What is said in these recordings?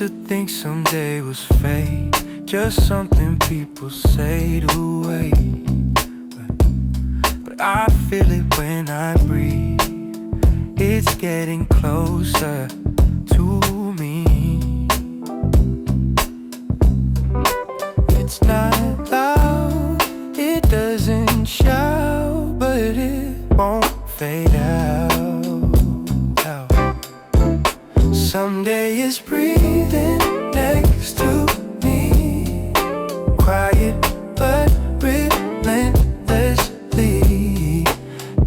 to think someday was fate, just something people say to wait. But I feel it when I breathe. It's getting closer to me. It's not loud, it doesn't shout, but it won't fade out. Someday it's breathing next to me, quiet but relentlessly.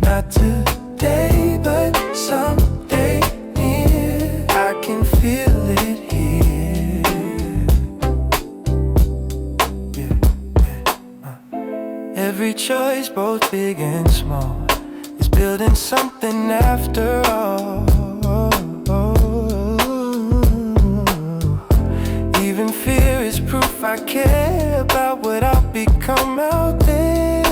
Not today but someday near, I can feel it here. Every choice, both big and small, is building something after all. Even fear is proof I care about what I'll become out there.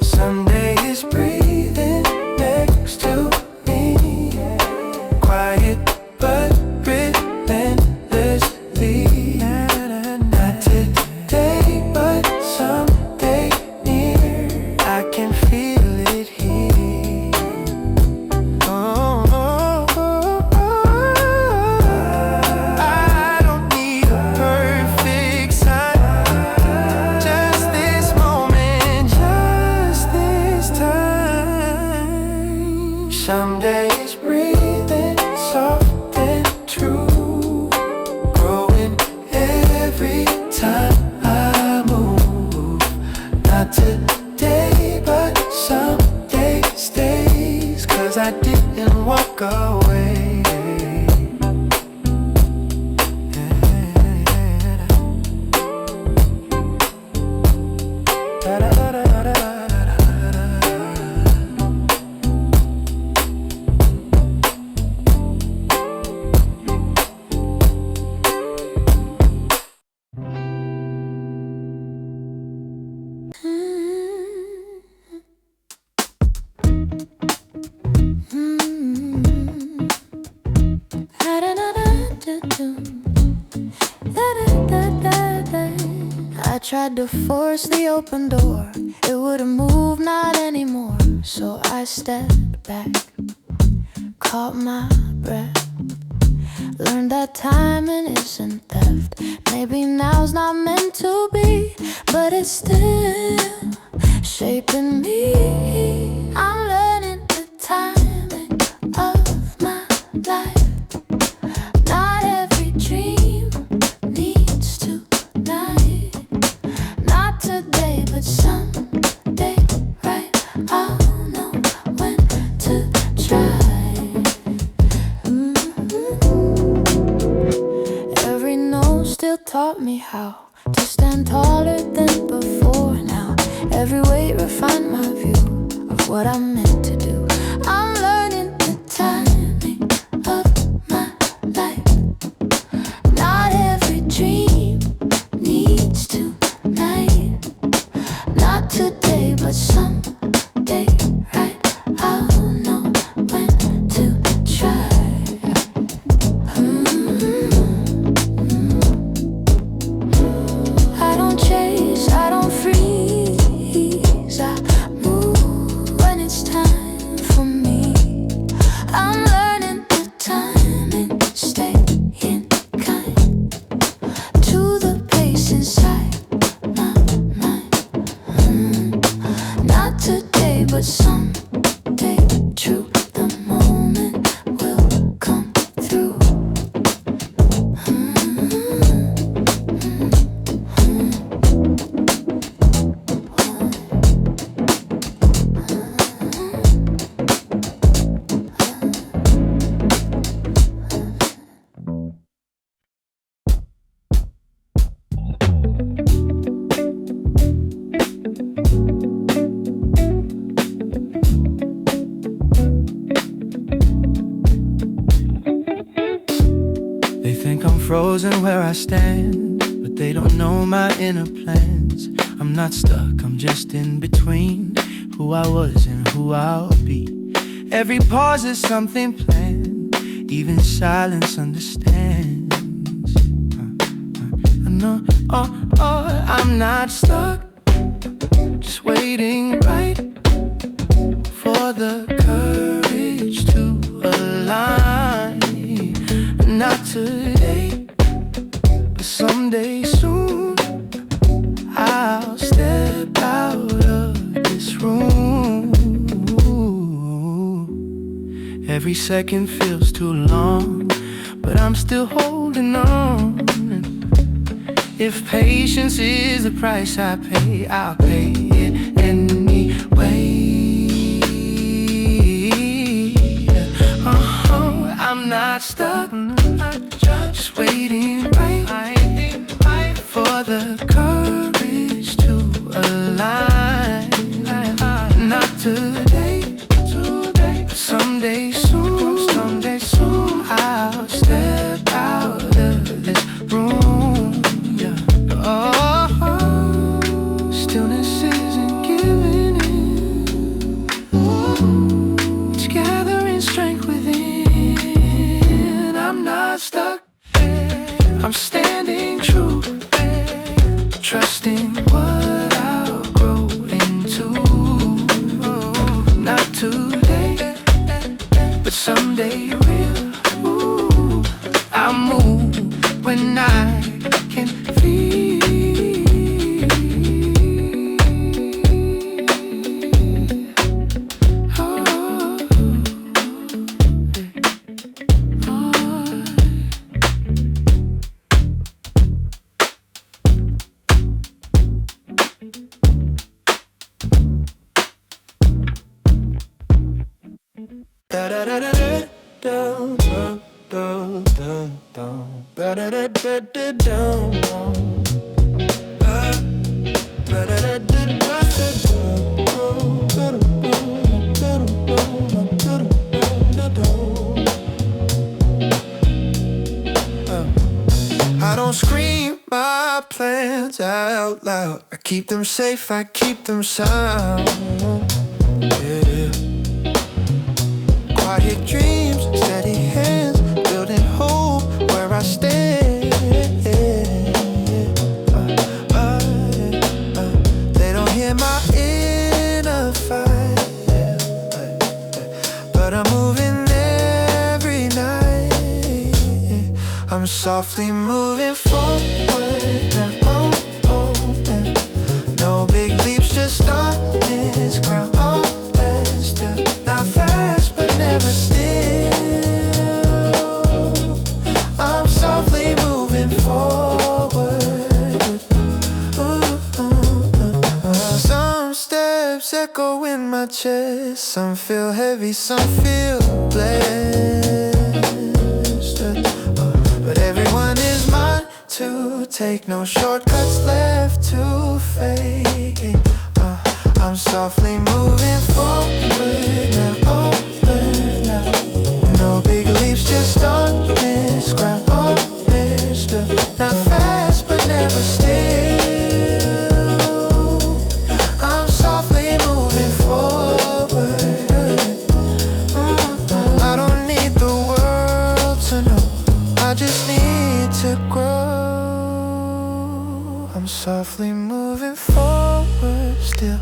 Someday it's breathing next to me, quiet but relentlessly. Not today but someday near, I can feel it here. I don't need a perfect sign, just this moment, just this time. Someday it's breathing soft and true, growing every time I move. Not today but someday stays, 'cause I didn't walk away. I tried to force the open door, it wouldn't move, not anymore. So I stepped back, caught my breath, learned that timing isn't theft. Maybe now's not meant to be, but it's still shaping me. I'm learning the timing of my life. Not every dream needs tonight. Not today, but someday, right? I'll know when to try. Every no still taught me how to stand taller than before now. Every weight refined my view of what I'm meant to do. I'm learning the timing of my life. Not every dream needs tonight. Not today, but someday, right? I'll know when to try. I don't chase, I don't freeze, I move when it's time for me. I'm learning the timing, staying kind to the pace inside my mind. Not today, but someday, true, the moment will come through. They think I'm frozen where I stand, but they don't know my inner plans. I'm not stuck, I'm just in between who I was and who I'll be. Every pause is something planned. even silence understands. I know, I'm not stuck, just waiting right for the courage to align. Not today, but someday soon I'll step out of this room. Every second feels too long, but I'm still holding on. If patience is the price I pay, I'll pay it anyway. I'm not stuck, just waiting right for the courage to align. Not today, but someday soon I'll step out of this room. Yeah. Stillness isn't giving in. It's gathering strength within. I'm not stuck, I'm standing true, trusting what I'll grow into. Not today, but someday will. I'll move when I can feel. I don't scream my plans out loud. I keep them safe, I keep them sound. Yeah. Quiet dreams, steady hands, building hope where I stand. They don't hear my inner fight, but I'm moving every night. I'm softly moving forward now. No big leaps, just on this ground. Still not fast, but never still. I'm softly moving forward. Some steps echo in my chest. Some feel heavy, some feel blessed. But everyone is mine to take. No shortcuts left to fake. I'm softly moving forward now. No big leaps, just on this ground. Not fast, but never still. I'm softly moving forward. I don't need the world to know, I just need to grow. I'm softly moving forward still,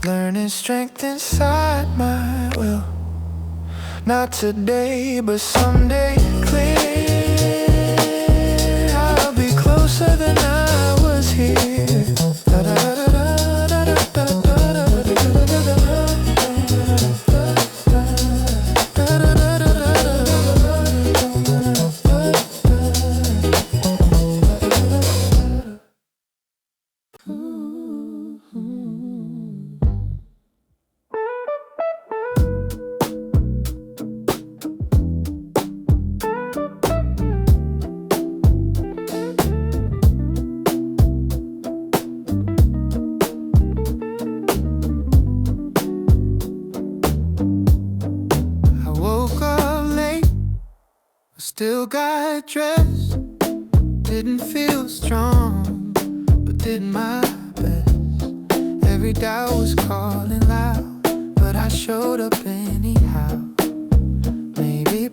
learning strength inside my will. Not today, but someday clear. I'll be closer than I was here. Still got dressed, didn't feel strong, but did my best. Every doubt was calling loud, but I showed up anyhow.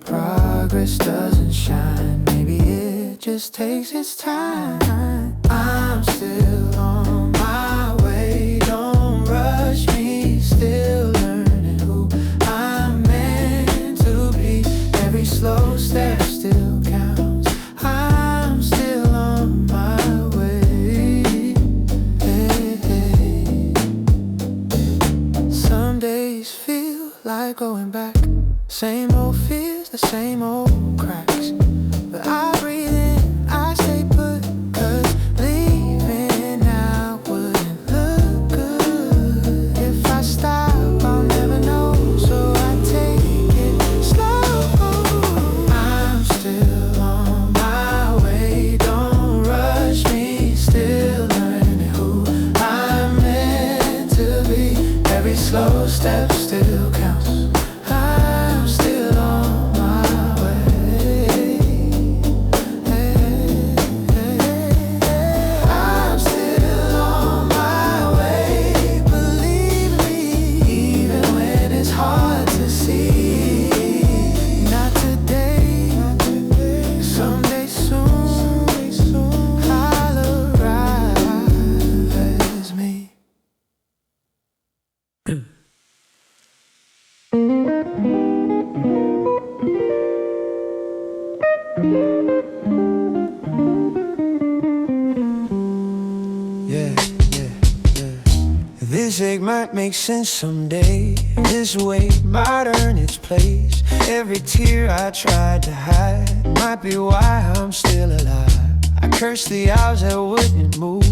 progress doesn't shine. Maybe it just takes its time. I'm still on my way, don't rush me. Still learning who I'm meant to be. Every slow step still counts. I'm still on my way. Hey, hey. Some days feel like going back. Same old fears, the same old cracks. But I breathe in, I stay put. Cause leaving now wouldn't look good. If I stop, I'll never know. So I take it slow. I'm still on my way, don't rush me. Still learning who I'm meant to be. Every slow step still counts. I'm still on my way. I'm still on my way. Believe me, even when it's hard to see. Not today, someday soon, I'll arrive as me. Yeah. This ache might make sense someday. This weight might earn its place. Every tear I tried to hide might be why I'm still alive. I curse the hours that wouldn't move,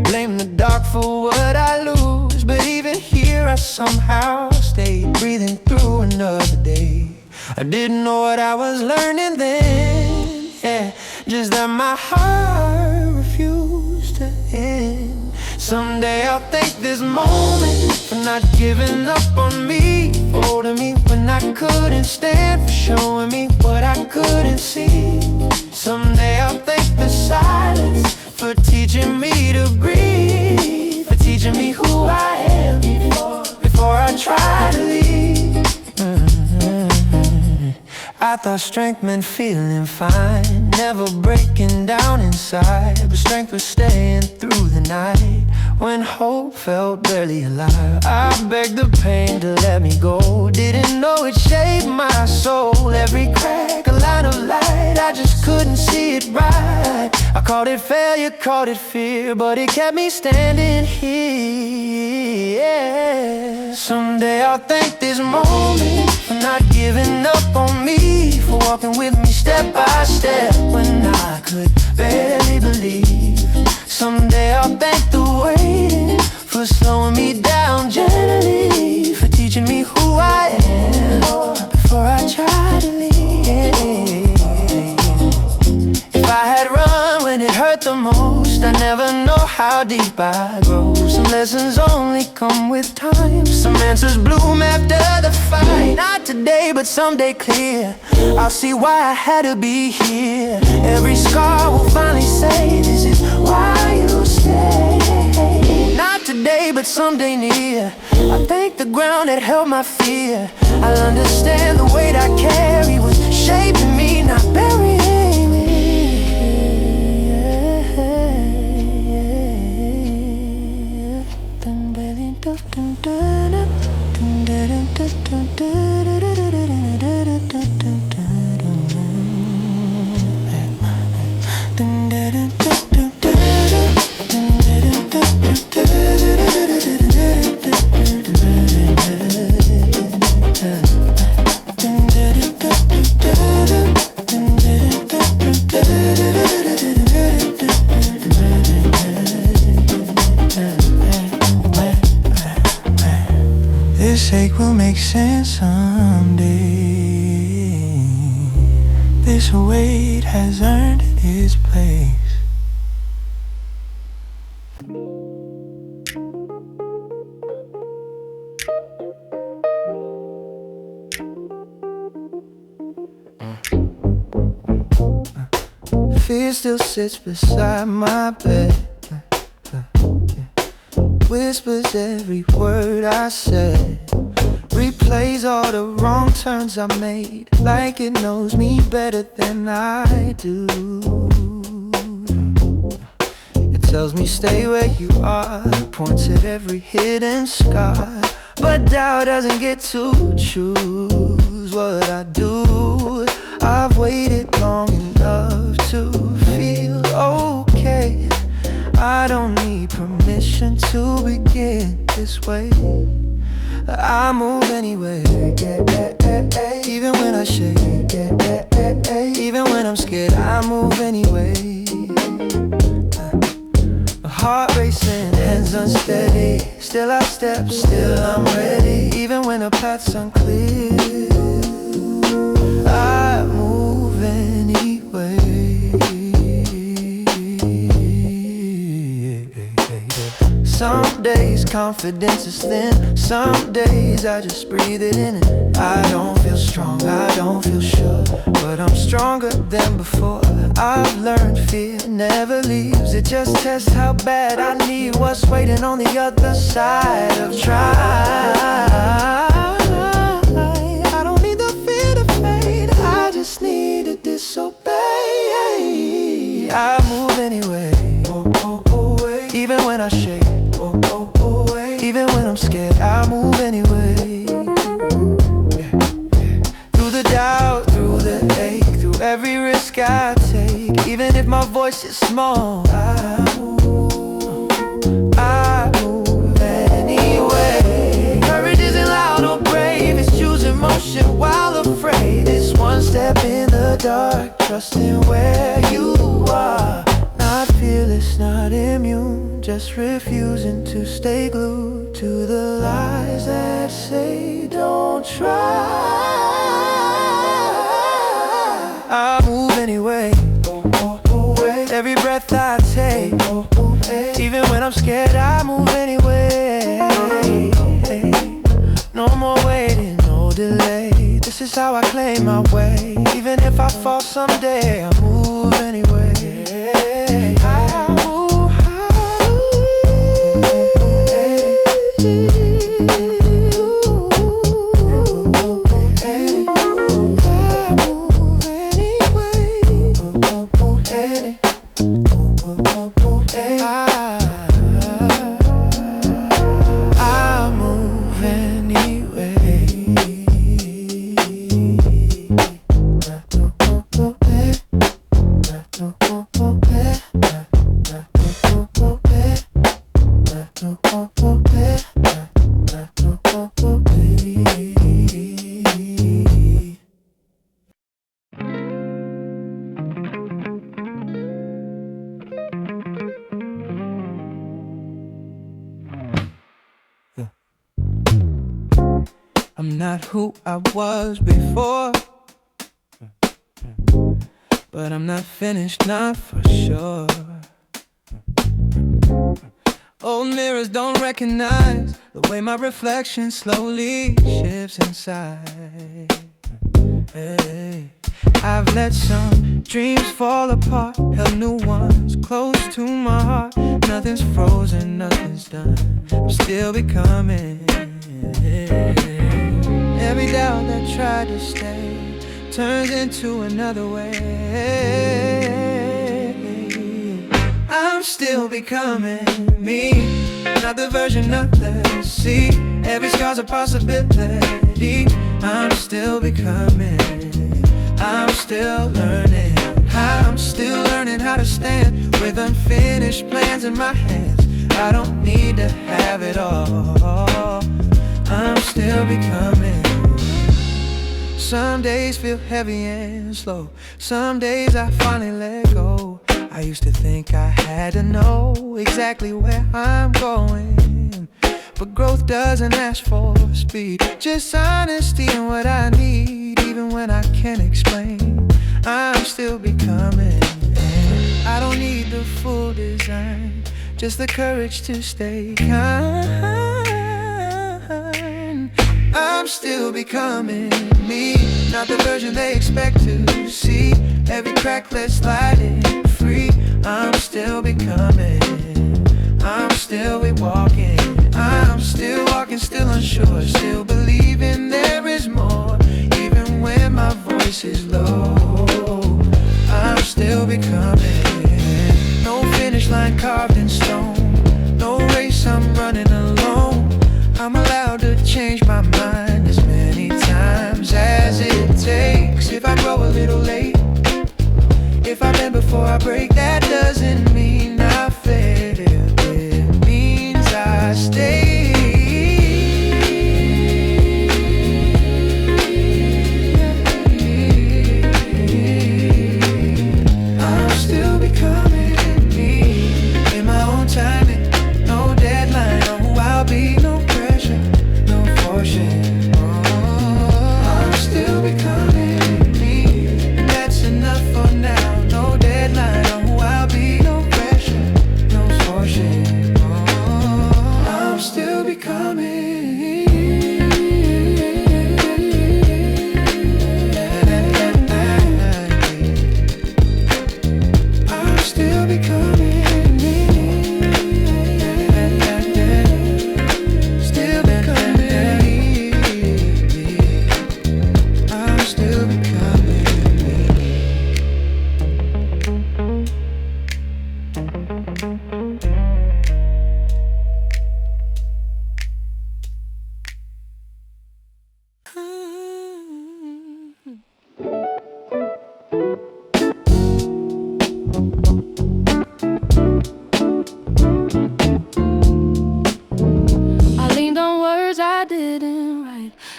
blame the dark for what I lose. But even here I somehow stayed, breathing through another day. I didn't know what I was learning then, yeah, just that my heart refused to end. Someday I'll thank this moment for not giving up on me, for holding me when I couldn't stand, for showing me what I couldn't see. Someday I'll thank the silence for teaching me to breathe, for teaching me who I am before I try to leave. I thought strength meant feeling fine, never breaking down inside. But strength was staying through the night, when hope felt barely alive. I begged the pain to let me go, didn't know it shaped my soul. Every crack, a line of light, I just couldn't see it right. I called it failure, called it fear, but it kept me standing here, yeah. Someday I'll thank this moment for not giving up on me, for walking with me step by step when I could barely believe. Someday I'll thank the waiting for slowing me down gently, for teaching me who I am before I try to leave. If I had run when it hurt the most, I never know how deep I grow. Some lessons only come with time, some answers bloom after the fight. Not today, but someday clear, I'll see why I had to be here. Every scar will finally say, this is why you stay. Not today, but someday near, I thank the ground that held my fear. I'll understand the weight I carry was shaping me, not burying me. This ache will make sense someday. This weight has earned its place. Fear still sits beside my bed, whispers every word I said. replays all the wrong turns I made, like it knows me better than I do. It tells me stay where you are, points at every hidden scar, but doubt doesn't get to choose what I do. I've waited long enough to feel okay. I don't need permission to begin this way. I move anyway, even when I shake, even when I'm scared, I move anyway. Heart racing, hands unsteady, still I step, still I'm ready, even when the path's unclear. I move anyway. Some days confidence is thin, some days I just breathe it in. And I don't feel strong, I don't feel sure, but I'm stronger than before. I've learned fear never leaves, it just tests how bad I need what's waiting on the other side of try. I don't need the fear to fade, I just need to disobey. I move anyway, even when I shake, even when I'm scared, I move anyway. Through the doubt, through the ache, through every risk I take, even if my voice is small, I move anyway. Courage isn't loud or brave, it's choosing motion while afraid. It's one step in the dark, trusting where you are. Not fearless, not immune, just refusing to stay glued to the lies that say don't try. I move anyway, every breath I take, even when I'm scared, I move anyway. No more waiting, no delay, this is how I claim my way. Even if I fall someday, I move anyway. I'm not who I was before, but I'm not finished, not for sure. Old mirrors don't recognize the way my reflection slowly shifts inside. Hey. I've let some dreams fall apart, held new ones close to my heart. Nothing's frozen, nothing's done, I'm still becoming. Every doubt that tried to stay turns into another way. I'm still becoming me, not the version others see. Every scar's a possibility. I'm still becoming, I'm still learning. I'm still learning how to stand with unfinished plans in my hands. I don't need to have it all, I'm still becoming. Some days feel heavy and slow, some days I finally let go. I used to think I had to know exactly where I'm going, but growth doesn't ask for speed, just honesty and what I need. Even when I can't explain, I'm still becoming. I don't need the full design, just the courage to stay kind. I'm still becoming me, not the version they expect to see. Every crack, let's slide it free. I'm still becoming, I'm still walking. I'm still walking, still unsure, still believing becoming. No finish line carved in stone. No race, I'm running alone. I'm allowed to change my mind as many times as it takes. If I grow a little late, if I bend before I break, that doesn't mean I failed. It means I stay.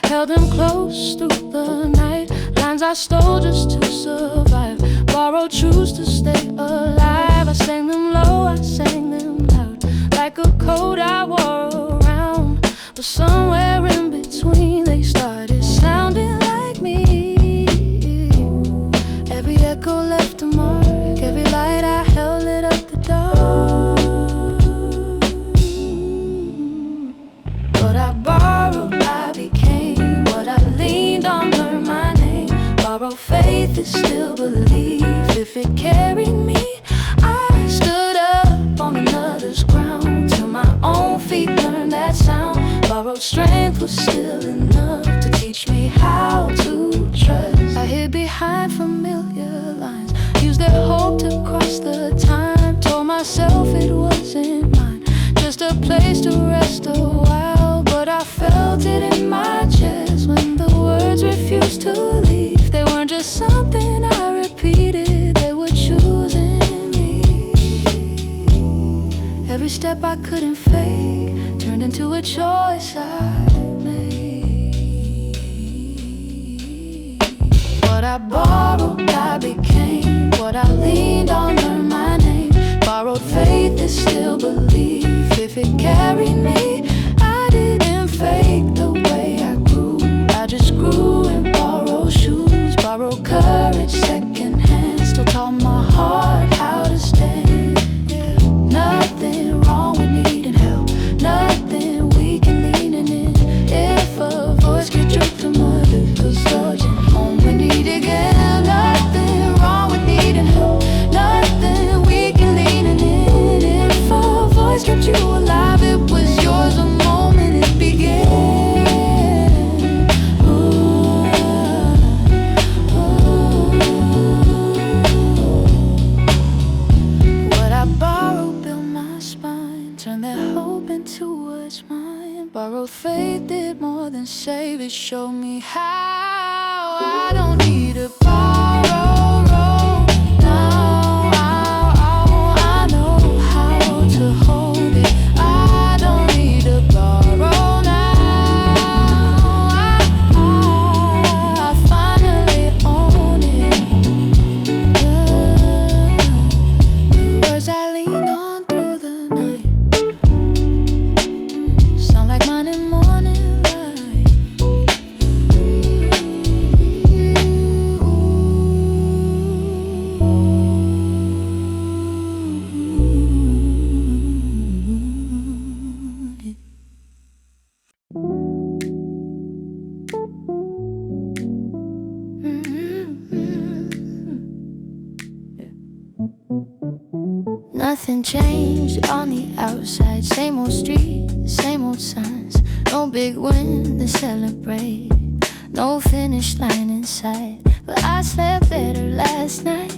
Held them close through the night. Lines I stole just to survive. Borrowed truths to stay alive. I sang them low, I sang them loud. Like a coat I wore around. But somewhere in between they started sounding like me. Every echo left a mark. Every light I held lit up the dark. What I borrowed, I became. What I leaned on, learned my name. Borrowed faith is still belief. If it carried me, I stood up on another's ground. Till my own feet learned that sound. Borrowed strength was still enough to teach me how to trust. I hid behind familiar lines. Used their hope to cross the time. Told myself it wasn't mine. Just a place to rest a while. But I felt it in my chest when the words refused to leave. They weren't just something I repeated. They were choosing me. Every step I couldn't fake turned into a choice I made. What I borrowed, I became. What I leaned on, learned my name. Borrowed faith is still belief. If it carried me, I didn't fake the way I grew. I just grew in borrowed shoes. Borrowed courage secondhand. Still taught my heart how to stand. Yeah. Nothing wrong with needing help. Nothing weak and leaning in. If a voice could drip the mother, cause Lord, home we need again. Nothing wrong with needing help. Nothing weak and leaning in. If a voice kept you alive, it was yours the moment it began. Ooh, ooh. What I borrowed built my spine. Turned their hope into what's mine. Borrowed faith did more than save. It showed me how I don't need to borrow now. I know how to hold it. I don't need to borrow now. I finally own it. The words I leaned on through the night sound like mine in morning light. Nothing changed on the outside. Same old street, same old signs. No big win to celebrate. No finish line in sight. But I slept better last night.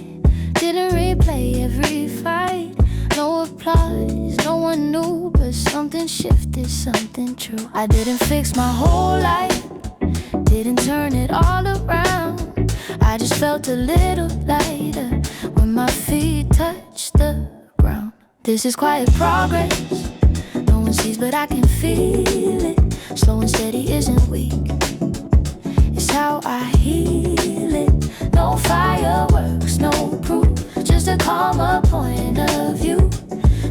Didn't replay every fight. No applause, no one knew, but something shifted, something true. I didn't fix my whole life, didn't turn it all around. I just felt a little lighter when my feet touched the ground. This is quiet progress, no one sees but I can feel it. Slow and steady isn't weak, it's how I heal it. No fireworks, no proof, just a calmer point of view.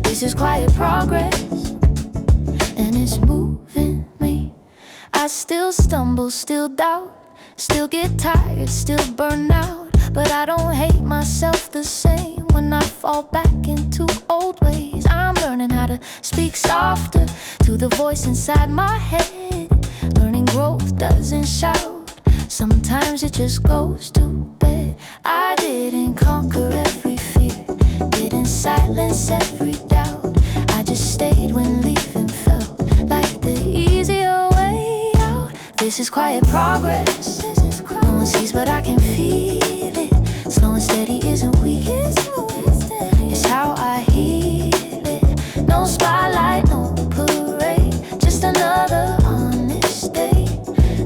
This is quiet progress, and it's moving me. I still stumble, still doubt, still get tired, still burn out. But I don't hate myself the same when I fall back into old ways. I'm learning how to speak softer to the voice inside my head. Learning growth doesn't shout, sometimes it just goes to bed. I didn't conquer every fear, didn't silence every doubt. I just stayed when leaving felt like the easier way out. This is quiet progress, no one sees but I can feel it. Slow and steady isn't weak, it's how I heal it. No spotlight, no parade, just another honest day.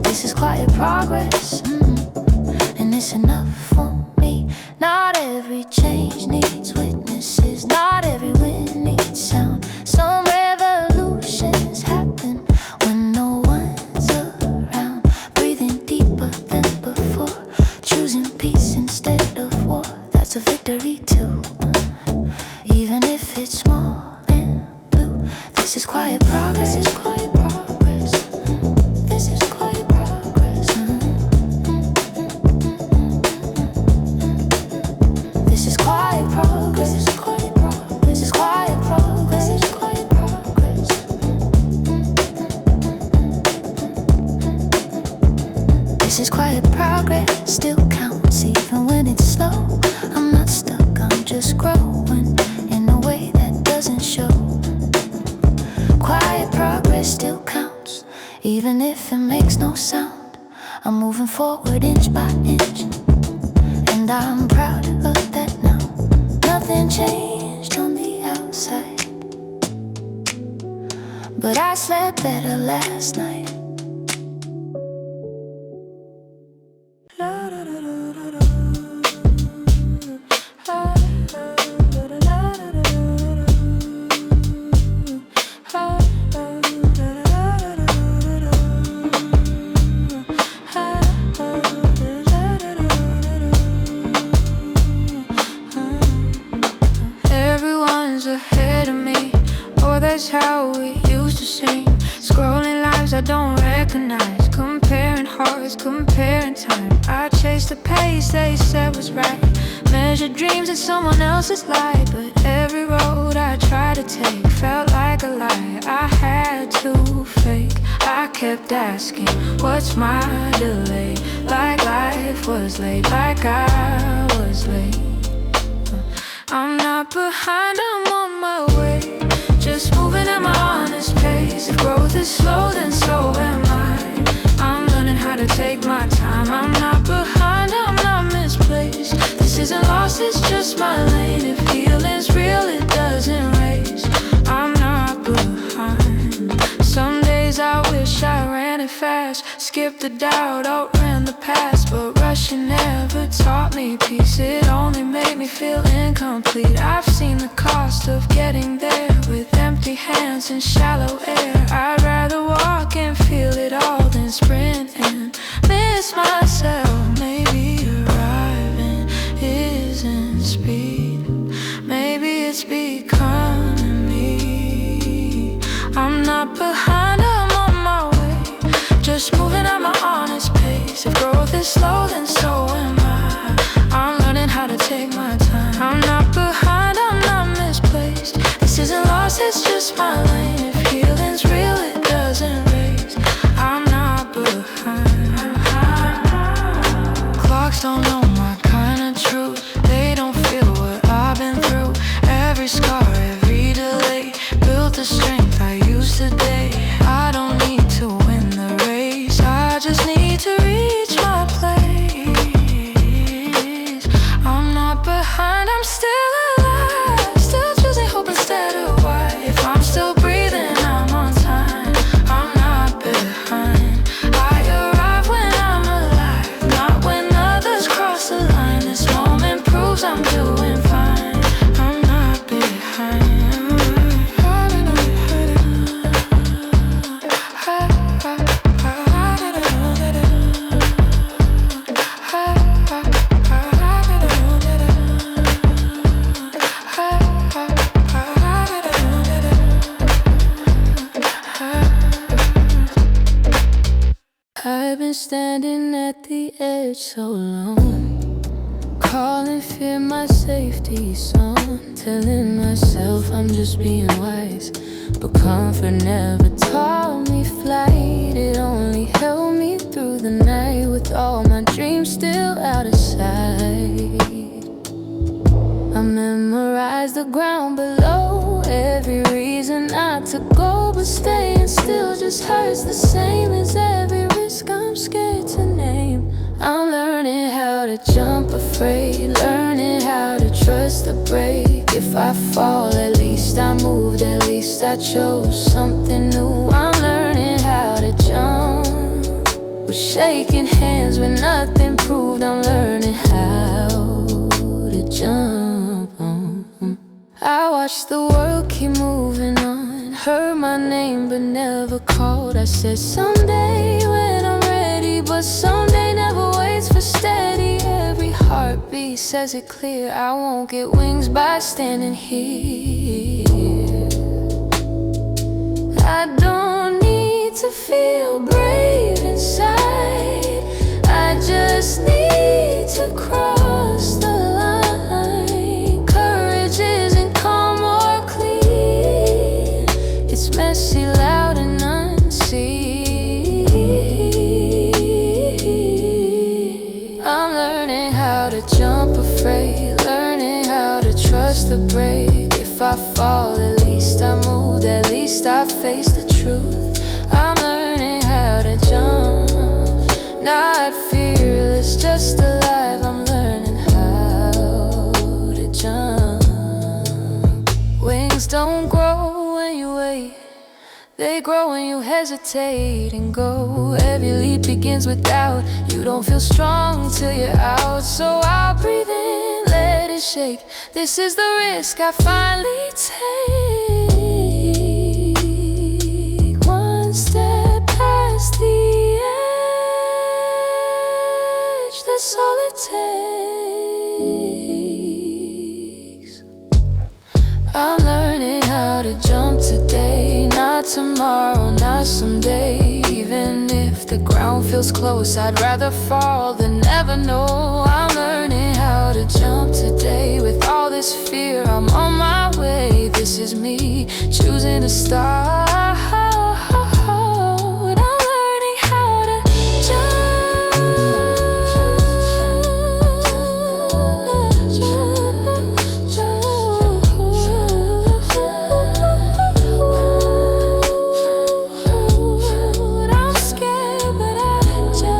This is quiet progress, and it's enough for me. Not every change needs witnesses, not every win needs sound. Some revolutions happen when no one's around. Breathing deeper than before, choosing peace instead of war. That's a victory too, even if it's small and blue. This is quiet progress, this is quiet progress, this is quiet progress. This is quiet progress, this is quiet progress, this is quiet progress, this is quiet progress. This is quiet progress, still counts even when it's slow. I'm not stuck, I'm just growing in a way that doesn't show. Quiet progress still counts, even if it makes no sound. I'm moving forward inch by inch, and I'm proud of that now. Nothing changed on the outside, but I slept better last night. Everyone's ahead of me, oh that's how we used to sing. Scrolling lives I don't recognize, comparing hearts, comparing time. I chased the pace they said was right, measured dreams in someone else's light. But every road I tried to take felt like a lie. I had to fake, I kept asking, what's my delay? Like life was late, like I was late. I'm not behind, I'm on my way, just moving at my honest pace. If growth is slow, then so am I. I'm learning how to take my time. I'm not behind, I'm not misplaced. This isn't lost, it's just my lane. If healing's real, it doesn't race. I'm not behind. Some days I wish I ran it fast, skipped the doubt, outran the past. But rushing never taught me peace, it only made me feel incomplete. I've seen the cost of getting there with empty hands and shallow air. I'd rather walk and feel it all than sprint and miss myself. Maybe arriving isn't speed, maybe it's becoming me. I'm not behind, I'm on my way, just moving at my honest pace. If growth is slow, then so am I. I'm learning how to take my time. I'm not behind, I'm not misplaced. This isn't lost, it's just my lane. If healing's real, it doesn't race. I'm not behind. Clocks don't know my kind of truth, they don't feel what I've been through. Every scar, every delay built the strength I used today. I don't need to win the race, I just need to reach my place. standing at the edge so long, calling fear my safety song, telling myself I'm just being wise, but comfort never taught me flight. It only held me through the night with all my dreams still out of sight. I memorized the ground below, every reason not to go, but staying still just hurts the same as every risk I'm scared to name. I'm learning how to jump afraid, learning how to trust the break. If I fall, at least I moved, at least I chose something new. I'm learning how to jump, with shaking hands when nothing proved. I'm learning how to jump. I watched the world keep moving on, heard my name but never called. I said someday when I'm ready, but someday never waits for steady. Every heartbeat says it clear, I won't get wings by standing here. I don't need to feel brave inside, I just need to cross the line. Courage isn't calm or clean, it's messy, loud and unseen. I'm learning how to jump afraid, learning how to trust the break. If I fall, at least I moved, at least I faced the truth. I'm learning how to jump, not fearless, just alive. I'm learning how to jump. Wings don't grow when you wait, they grow when you hesitate and go. Every leap begins with doubt, you don't feel strong till you're out. So I'll breathe in, let it shake, this is the risk I finally take. One step past the edge, that's all it takes. I'm learning how to jump today, not tomorrow, not someday. Even if the ground feels close, I'd rather fall than never know. I'm learning how to jump today, with all this fear I'm on my way. This is me choosing to start. I'm learning how to I'm scared, but I jump.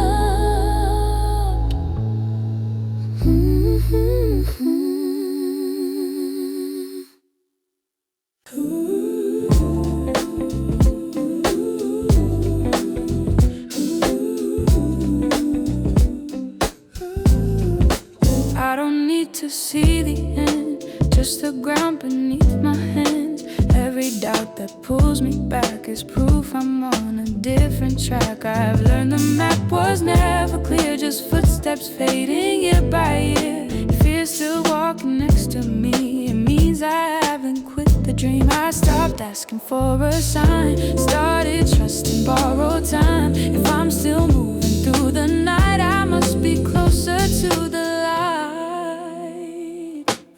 I don't need to see the end, just the ground beneath my hands. Every doubt that pulls me back is proof I'm on a different track. I've learned the map was never clear, just footsteps fading year by year. If you're still walking next to me, it means I haven't quit the dream. I stopped asking for a sign, started trusting borrowed time. If I'm still moving through the night, I must be closer to the light.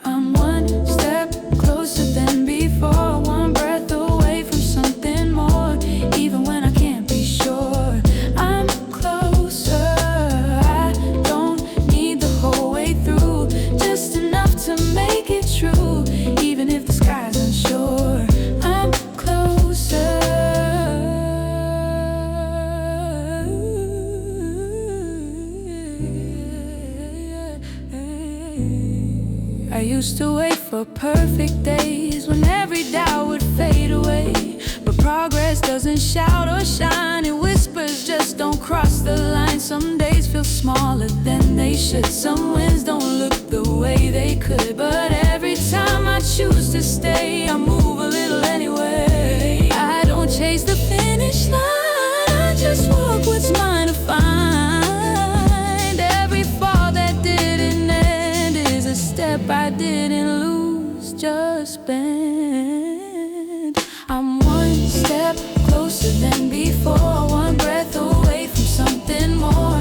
I'm one step closer than before, one breath away from something more. Even when I can't be sure, I'm closer. I don't need the whole way through, just enough to make it true. Even if the sky's unsure, I'm closer. I used to wait for perfect days when every doubt would fade away. But progress doesn't shout or shine, it whispers, just don't cross the line. Some days feel smaller than they should, some wins don't look the way they could. But every time I choose to stay, I move a little anyway. I don't chase the finish line, I just walk what's mine to find. Every fall that didn't end is a step I didn't lose, just bend. I'm one step closer than before, one breath away from something more.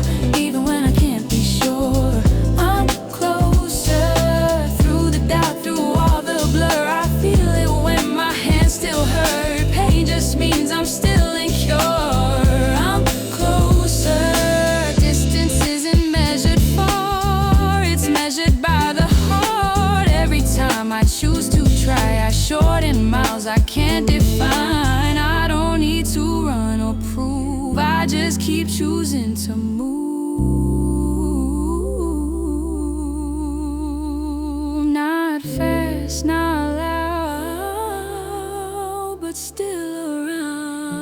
I choose to try. I shorten miles I can't define. I don't need to run or prove. I just keep choosing to move. Not fast, not loud, but still around.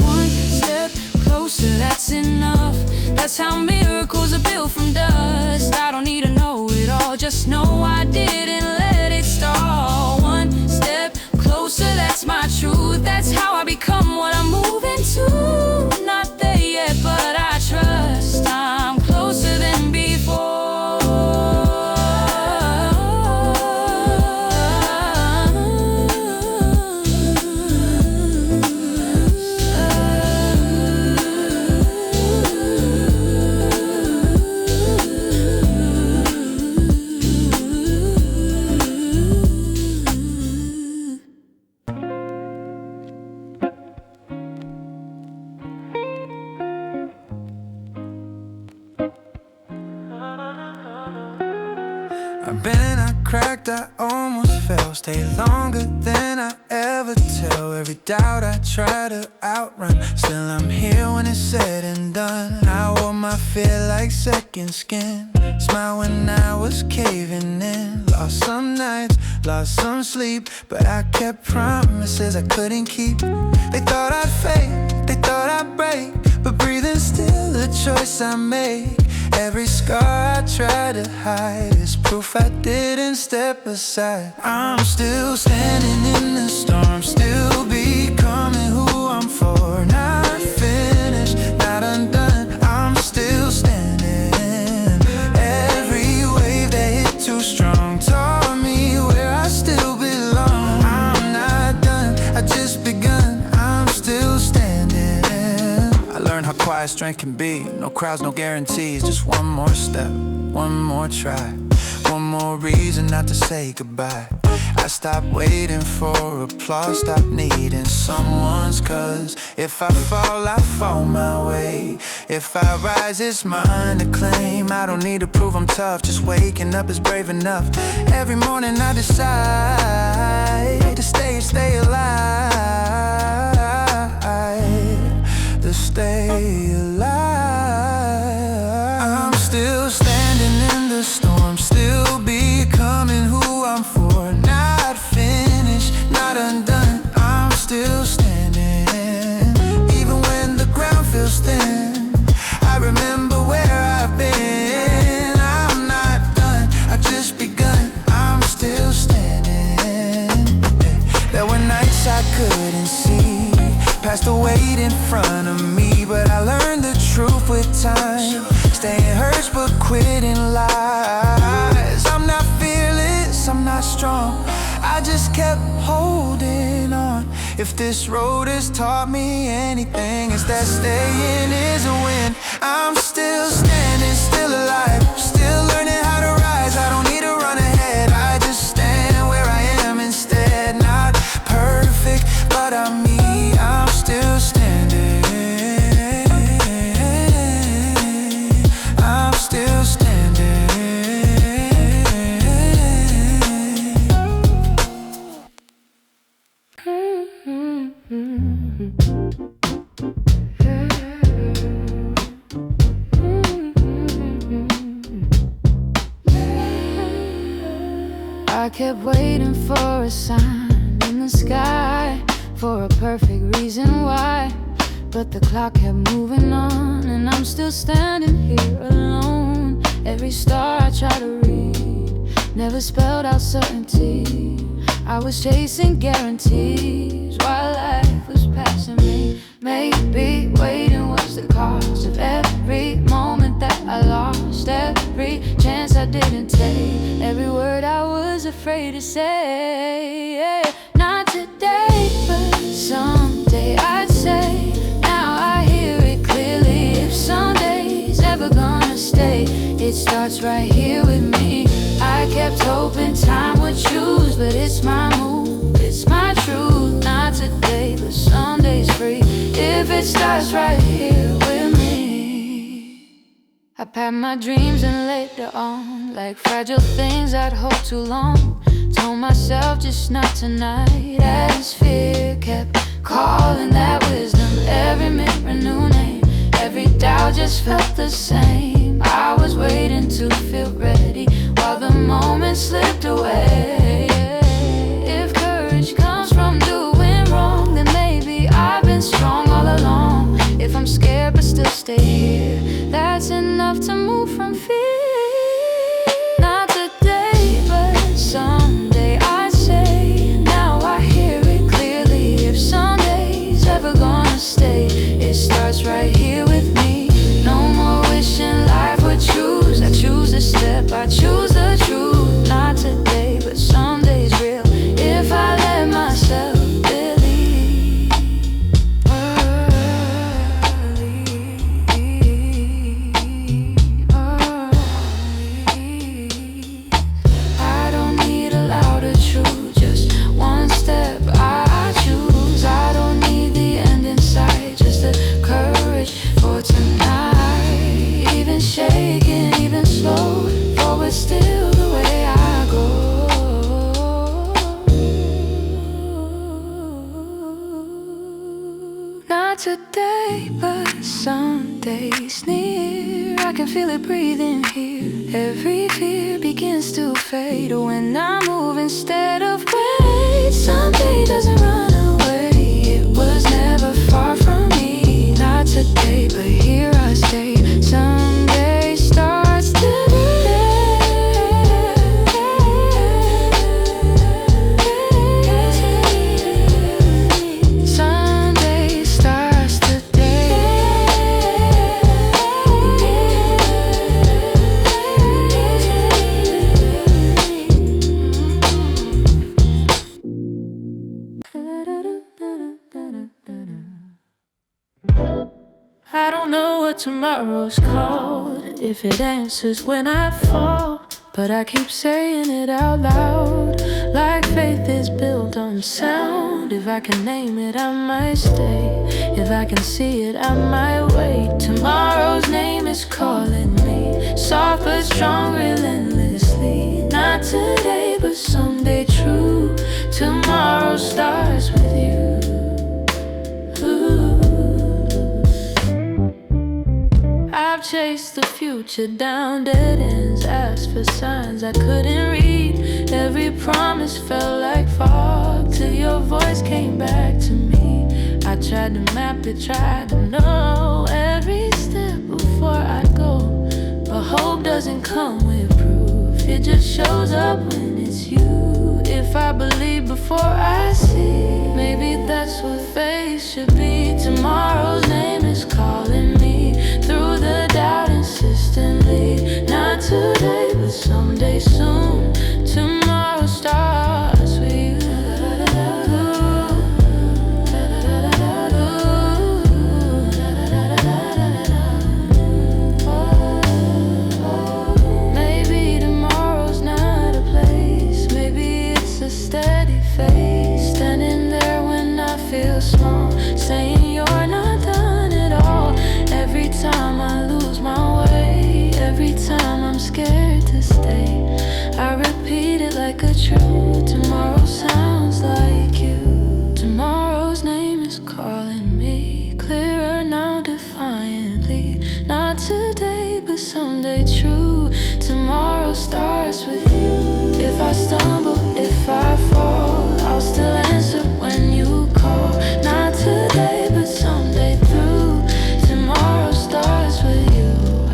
One step closer, that's enough. That's how miracles are built from dust. I don't need to know it all, just know I didn't let it stall. One step closer, that's my truth. That's how I become what I'm moving to. Not there yet, but I trust I'm closer than before. I've been, I cracked, I almost fell. Stay longer than I ever tell. Every doubt I try to outrun. Still I'm here when it's said and done. I wore my fear like second skin. Smile when I was caving in. Lost some nights, lost some sleep, but I kept promises I couldn't keep. They thought I'd fade, they thought I'd break, but breathing's still a choice I make. Every scar I try to hide is proof I didn't step aside. I'm still standing in the storm, still becoming who I'm for. Not finished, not undone, I'm still standing. Every wave that hit too strong taught me where I still belong. I'm not done, I just begun, I'm still standing. I learned how quiet strength can be. No crowds, no guarantees. Just one more step, one more try, one more reason not to say goodbye. I stopped waiting for applause, stopped needing someone's. Cause if I fall my way. If I rise, it's mine to claim. I don't need to prove I'm tough, just waking up is brave enough. Every morning I decide to stay alive, to stay alive. I'm still standing in the storm, still becoming who I'm for. Not finished, not undone, I'm still standing. Even when the ground feels thin, I remember where I've been. I'm not done, I just begun, I'm still standing. There were nights I couldn't see past the weight in front of me, but I learned the truth with time. Staying hurts but quitting lies. I'm not fearless, I'm not strong, I just kept holding on. If this road has taught me anything, it's that staying is a win. I'm still standing, still alive, still learning how to rise. I don't need to run ahead, I just stand where I am instead. Not perfect, but I'm me, I'm still standing. I'm still standing. I kept waiting for a sign in the sky, for a perfect reason why. But the clock kept moving on, and I'm still standing here alone. Every star I try to read never spelled out certainty. I was chasing guarantees while life was passing me. Maybe waiting was the cost of every moment that I lost, every chance I didn't take, every word I was afraid to say. Not today, but someday I'd say. Now I hear it clearly. If Sunday's ever gonna stay, it starts right here with me. I kept hoping time would choose, but it's my move, it's my truth. Not today, but Sunday's free. If it starts right here with me. I I've had my dreams and later on, like fragile things I'd hold too long. Told myself just not tonight, as fear kept calling that wisdom. Every mirror new name, every doubt just felt the same. I was waiting to feel ready while the moment slipped away. If courage comes from doing wrong, then maybe I've been strong all along. If I'm scared but still stay here, that's enough to move from fear. Not today, but someday, I say. Now I hear it clearly. If Sunday's ever gonna stay, it starts right here with me. No more wishing life would choose. I choose a step, I choose the truth. Not today, but someday's real. If I let myself believe. I don't need a louder truth, just one step I choose. I don't need the end in sight, just the courage for tonight. Even shaking, even slow, forward still the way I go. Not today, but someday's near. I can feel it breathing here. Every fear begins to fade when I move instead of wait. Someday doesn't run away. It was never far from me. Not today, but here I stay. Someday starts today. Sunday starts today. I don't know what tomorrow's called, if it answers when I fall, but I keep saying it out loud, like faith is built on sound. If I can name it, I might stay. If I can see it, I might wait. Tomorrow's name is calling me, soft but strong, relentlessly. Not today, but someday, true. Tomorrow starts with you. Ooh. I've chased the future down dead ends, asked for signs I couldn't read. Every promise felt like fog till your voice came back to me. I tried to map it, tried to know every step before I go, but hope doesn't come with proof. It just shows up when it's you. If I believe before I see, maybe that's what faith should be. Tomorrow's name is calling me through the doubt insistently. Not today, but someday soon. Tomorrow starts with you. Maybe tomorrow's not a place, maybe it's a steady face. Standing there when I feel small, saying you're not done at all. Every time I lose my way, every time I'm scared to stay, I repeat it like a truth. Tomorrow sounds like you. Tomorrow's name is calling me, clearer now defiantly. Not today, but someday, true. Tomorrow starts with you. If I stumble, if I fall, I'll still answer when you call. Not today, but someday through. Tomorrow starts with you.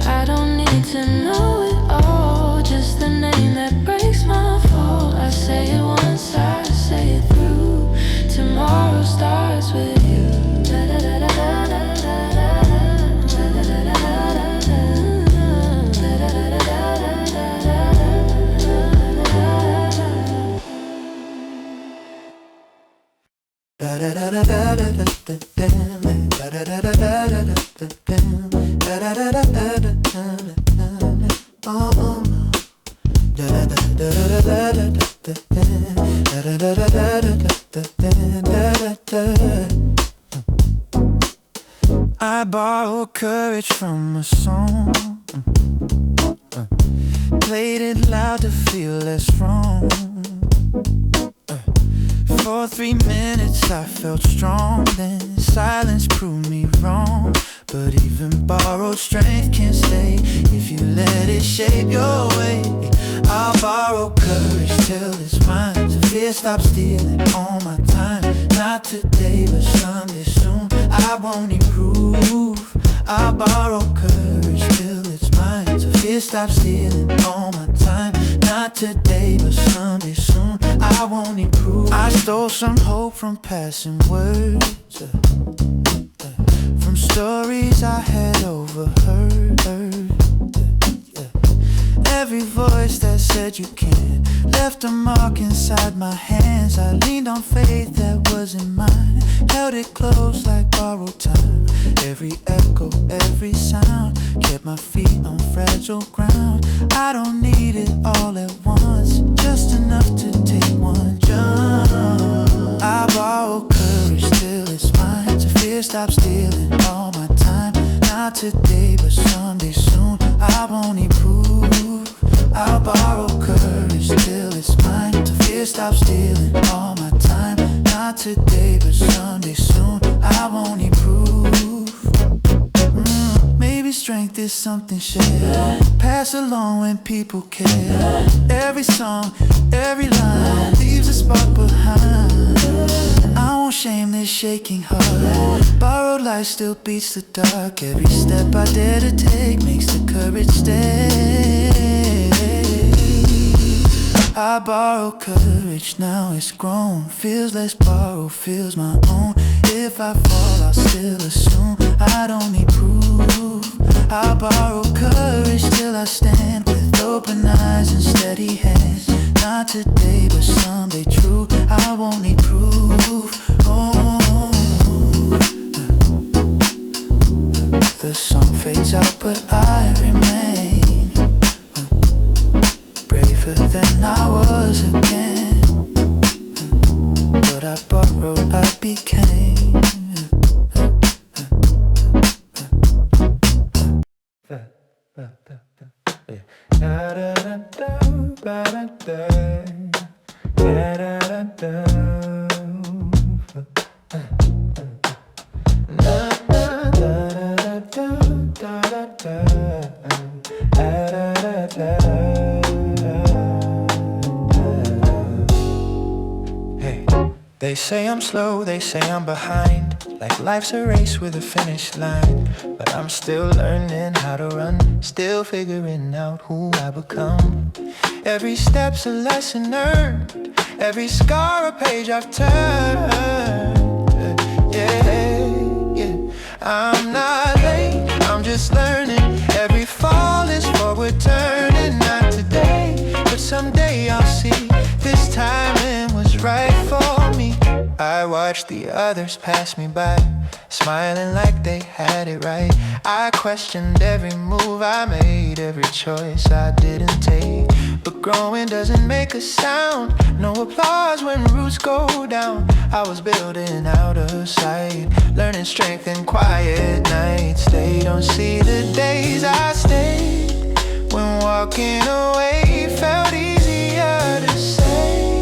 I don't need to know it all, just the name that breaks my fall. I say it once, I say it through. Tomorrow starts with you. I borrow courage from a song. loud to feel less wrong. For 3 minutes I felt strong, then silence proved me wrong. But even borrowed strength can't stay if you let it shape your way. I'll borrow courage till it's mine, so fear stops stealing all my time. Not today, but someday soon I won't improve. I'll borrow courage till it's mine, so fear stops stealing all my time. Not today, but someday soon I won't improve. I stole some hope from passing words, from stories I had overheard. Every voice that said you can't left a mark inside my hands. I leaned on faith that wasn't mine, held it close like borrowed time. Every echo, every sound kept my feet on fragile ground. I don't need it all at once, just enough to take one jump. I borrow courage till it's mine, so fear stops stealing all my time. Not today, but someday soon I won't improve. I'll borrow courage till it's mine, so fear stops stealing all my time. Not today, but someday soon I won't improve. Maybe strength is something shared, pass along when people care. Every song, every line leaves a spark behind. I won't shame this shaking heart. Borrowed light still beats the dark. Every step I dare to take makes the courage stay. I borrow courage, now it's grown. Feels less borrowed, feels my own. If I fall, I'll still assume I don't need proof. I borrow courage till I stand with open eyes and steady hands. Not today, but someday true. I won't need proof. Oh. The song fades out, but I remain braver than I was again. What I borrowed, I became. They say I'm slow, they say I'm behind, like life's a race with a finish line. But I'm still learning how to run, still figuring out who I become. Every step's a lesson learned, every scar a page I've turned. Yeah, yeah. I'm not late, I'm just learning. Every fall is forward turning. Not today, but someday I'll see this timing was right for me. I watched the others pass me by, smiling like they had it right. I questioned every move I made, every choice I didn't take. But growing doesn't make a sound, no applause when roots go down. I was building out of sight, learning strength in quiet nights. They don't see the days I stayed, when walking away felt easier to say.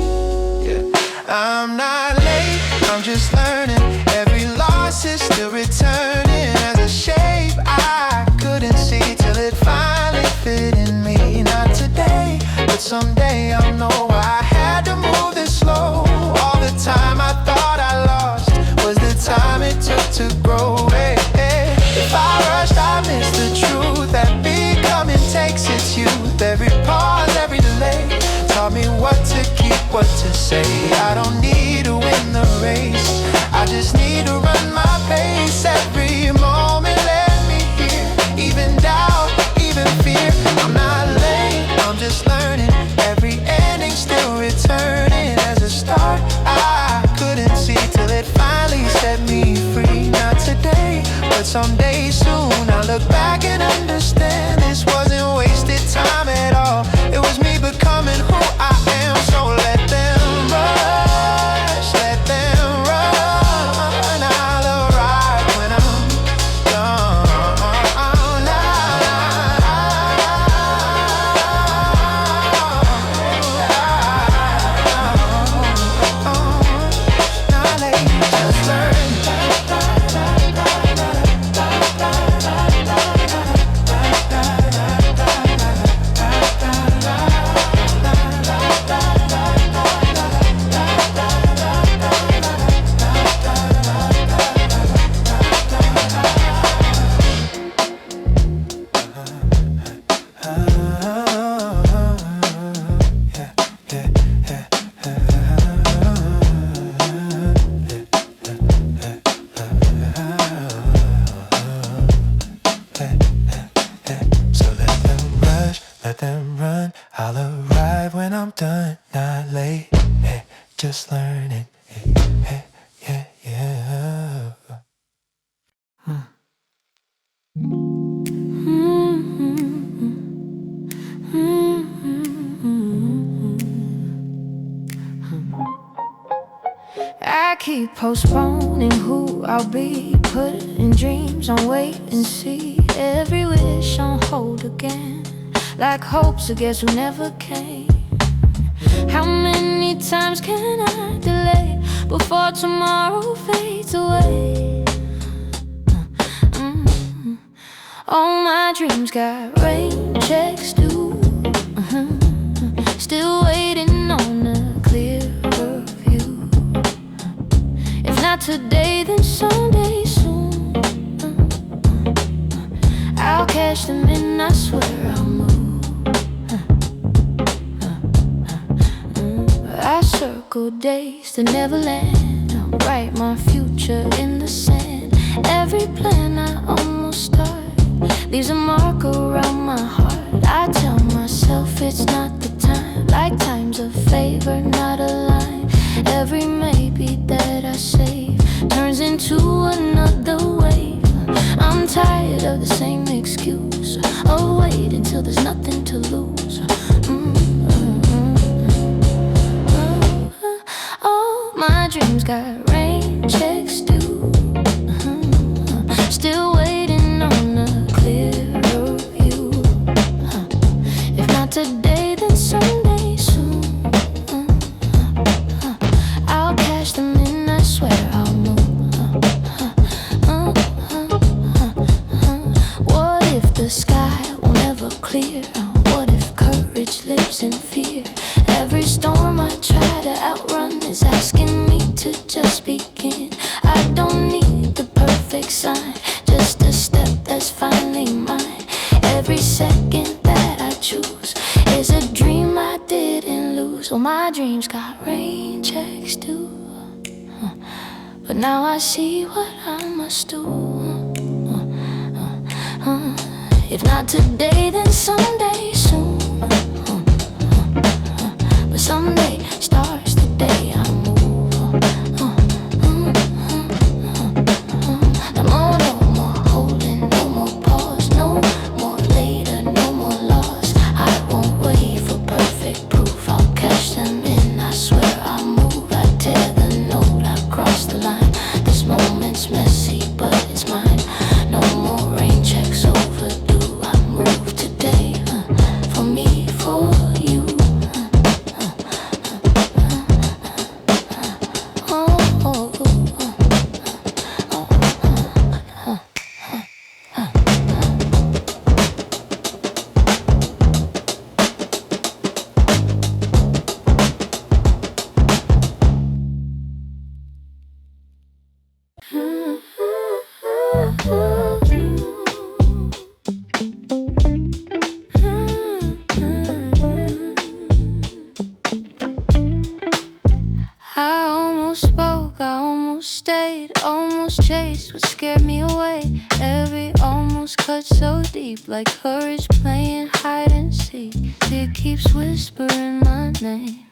Yeah. I'm not late, I'm just learning. Every loss is still returning as a shape I couldn't see till it finally fit in me. Not today, but someday I'll know I had to move this slow. All the time I thought I lost was the time it took to grow. Hey, hey. If I rushed, I missed the truth that becoming takes its youth. Every pause, every delay taught me what to keep, what to say. I don't need to win the race, I just need to run my pace. Every moment let me hear, even doubt, even fear. I'm not late, I'm just learning. Every ending still returning as a start I couldn't see till it finally set me free. Not today, but someday soon I'll look back and understand this wasn't wasted time at all. It was me becoming who I am. So let them rush, let them run. I'll arrive when I'm done. I'll arrive when I'm done, not late. Hey, just learning. Hey, hey, yeah, yeah. I keep postponing who I'll be, putting dreams on wait and see, every wish on hold again, like hopes, I guess, who never came. How many times can I delay before tomorrow fades away? All my dreams got rain checks due, still waiting on a clearer view. If not today, then someday soon. I'll cash them in, I swear I'll move. I circle days to Neverland, I'll write my future in the sand. Every plan I almost start leaves a mark around my heart. I tell myself it's not the time, like time's a favor, not a line. Every maybe that I save turns into another wave. I'm tired of the same excuse. Oh, wait until there's nothing to lose. All my dreams got rain checks due, still waiting on a clearer view. If not today, then someday soon. I'll cash them in, I swear I'll move. What if the sky will never clear? What if courage lives in fear? Every storm I try to outrun is asking me to just begin. I don't need the perfect sign, just a step that's finally mine. Every second that I choose is a dream I didn't lose. Well, my dreams got rain checks too, but now I see what I must do. If not today, then someday soon. But someday starts the day I move. No more holding, no more pause, no more later, no more loss. I won't wait for perfect proof, I'll cash them in, I swear I'll move. I tear the note, I cross the line. This moment's messy, but it's mine. No more rain checks overdue, I move today, for me, for you. I almost spoke, I almost stayed, almost chased what scared me away. Every almost cut so deep, like courage playing hide and seek. It keeps whispering my name,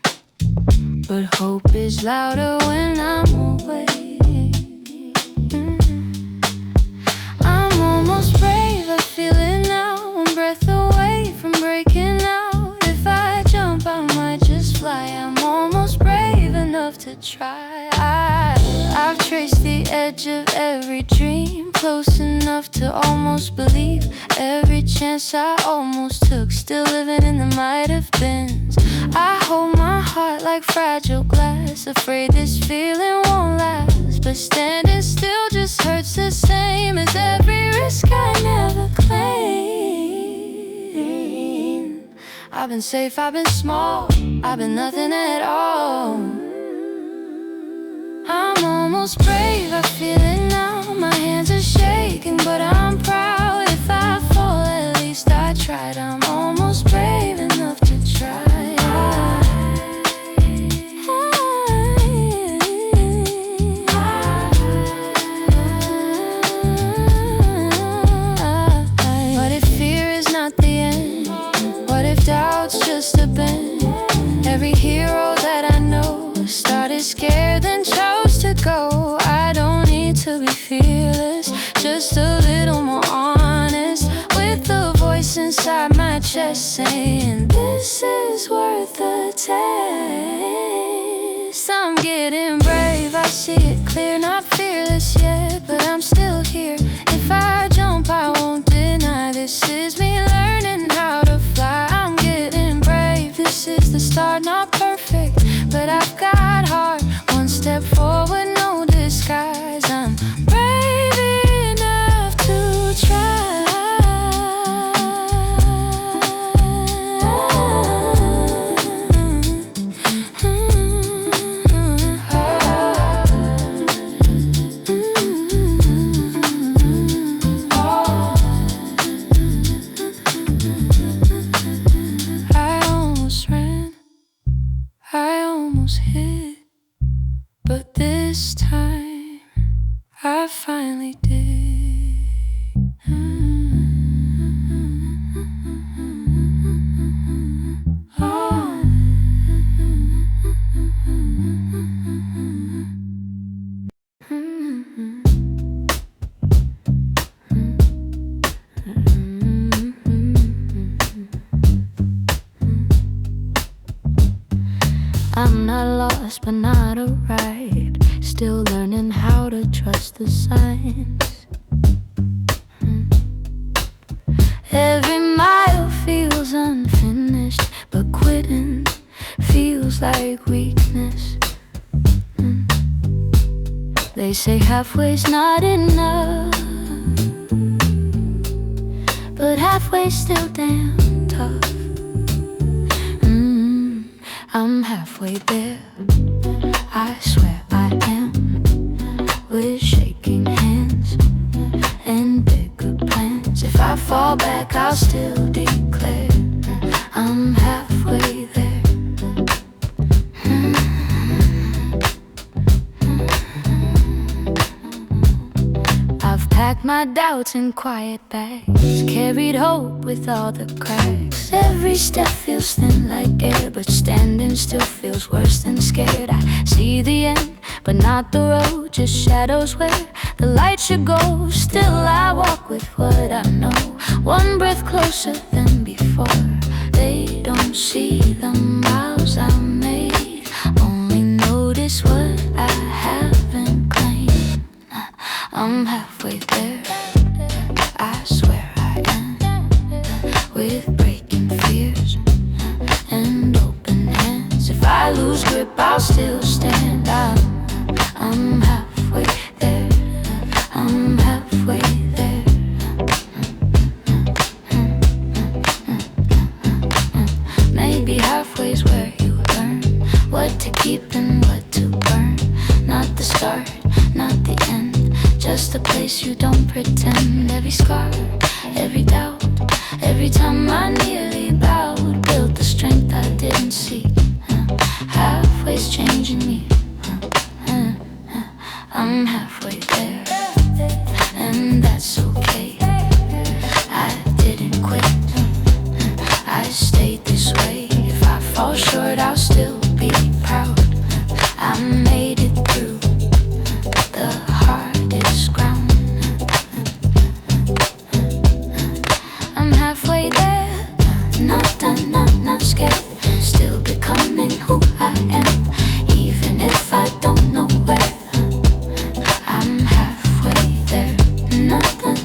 but hope is louder when I'm away. I'm almost brave, I feel it now. One breath away from breaking out. If I jump, I might just fly. I'm almost brave enough to try. I've traced the edge of every dream, close enough to almost believe. Every chance I almost took, still living in the might have beens. I hold my heart like fragile glass, afraid this feeling won't last. But standing still just hurts the same as every risk I never claimed. I've been safe, I've been small, I've been nothing at all. I'm almost brave, I feel it now. My hands are shaking, but I'm proud. If I fall, at least I tried. I'm almost brave enough to try. What if fear is not the end? What if doubt's just have been. Every hero that I know started scared then chose to go. I don't need to be fearless, just a little more honest, with the voice inside my chest saying this is worth the test. I'm getting brave, I see it clear, not fearless yet, but I'm still here. If I jump, I won't deny. This is me learning how to fly. I'm getting brave, this is the start, not perfect, but I've got heart. One step forward, no disguise. I'm brave enough to try. But this time I finally did. I'm not lost but not alright, still learning how to trust the signs. Every mile feels unfinished, but quitting feels like weakness. They say halfway's not enough, but halfway's still damn tough. I'm halfway there, I swear I am, with shaking hands and bigger plans. If I fall back, I'll still declare I'm halfway there. I've packed my doubts in quiet bags, carried hope with all the cracks. Every step feels thin like air, but standing still feels worse than scared. I see the end, but not the road, just shadows where the light should go. Still I walk with what I know, one breath closer than before. They don't see the miles I made, only notice what I haven't claimed. I'm halfway there, I swear I am, with breaking fears and open hands. If I lose grip, I'll still stand. I'm halfway there, I'm halfway there. Maybe halfway's where you learn what to keep and what to burn. Not the start, not the end, just a place you don't pretend. Every scar, every doubt, every time I nearly bowed, built the strength I didn't see. Halfway's changing me. I'm halfway there, and that's okay. I didn't quit, I stayed this way. If I fall short, I'll still be proud. I made it through the hardest ground. I'm halfway there, not done, not scared, still becoming who I am, even if I don't know where. I'm halfway there, not done,